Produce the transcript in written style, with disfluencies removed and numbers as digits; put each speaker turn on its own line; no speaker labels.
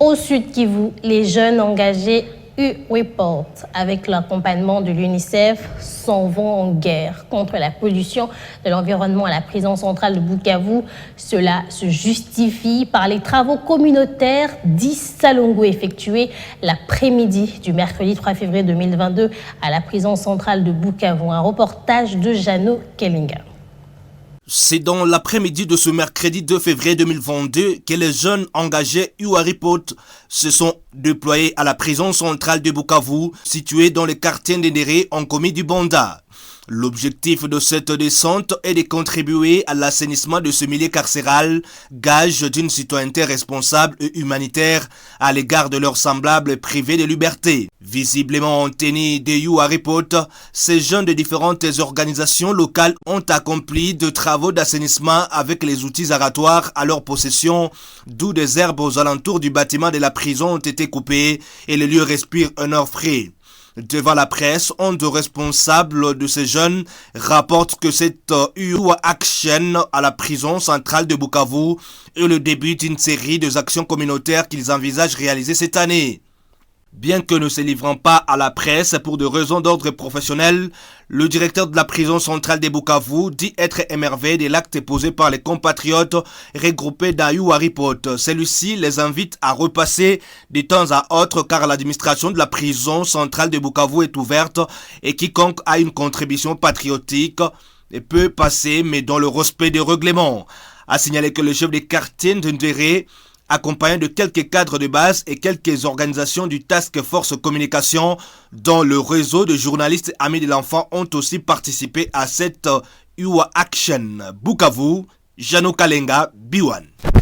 Au Sud Kivu, les jeunes engagés U-Report, avec l'accompagnement de l'UNICEF, s'en vont en guerre contre la pollution de l'environnement à la prison centrale de Bukavu. Cela se justifie par les travaux communautaires d'Issalongo effectués l'après-midi du mercredi 3 février 2022 à la prison centrale de Bukavu. Un reportage de Jano Kelinga.
C'est dans l'après-midi de ce mercredi 2 février 2022 que les jeunes engagés U-Report se sont déployés à la prison centrale de Bukavu, située dans le quartier Ndendere en commune du Banda. L'objectif de cette descente est de contribuer à l'assainissement de ce milieu carcéral, gage d'une citoyenneté responsable et humanitaire à l'égard de leurs semblables privés de liberté. Visiblement en tenue de U-Report, ces jeunes de différentes organisations locales ont accompli de travaux d'assainissement avec les outils aratoires à leur possession, d'où des herbes aux alentours du bâtiment de la prison ont été coupées et le lieu respire un air frais. Devant la presse, un des responsables de ces jeunes rapporte que cette U-Action à la prison centrale de Bukavu est le début d'une série d'actions communautaires qu'ils envisagent réaliser cette année. Bien que ne se livrant pas à la presse pour des raisons d'ordre professionnel, le directeur de la prison centrale de Bukavu dit être émerveillé de l'acte posé par les compatriotes regroupés dans U-Report. Celui-ci les invite à repasser de temps à autre car l'administration de la prison centrale de Bukavu est ouverte et quiconque a une contribution patriotique peut passer mais dans le respect des règlements. A signalé que le chef de quartier Ndendere, accompagné de quelques cadres de base et quelques organisations du Task Force Communication, dont le réseau de journalistes amis de l'enfant ont aussi participé à cette U-Action. Bukavu, Jano Kelinga, B1.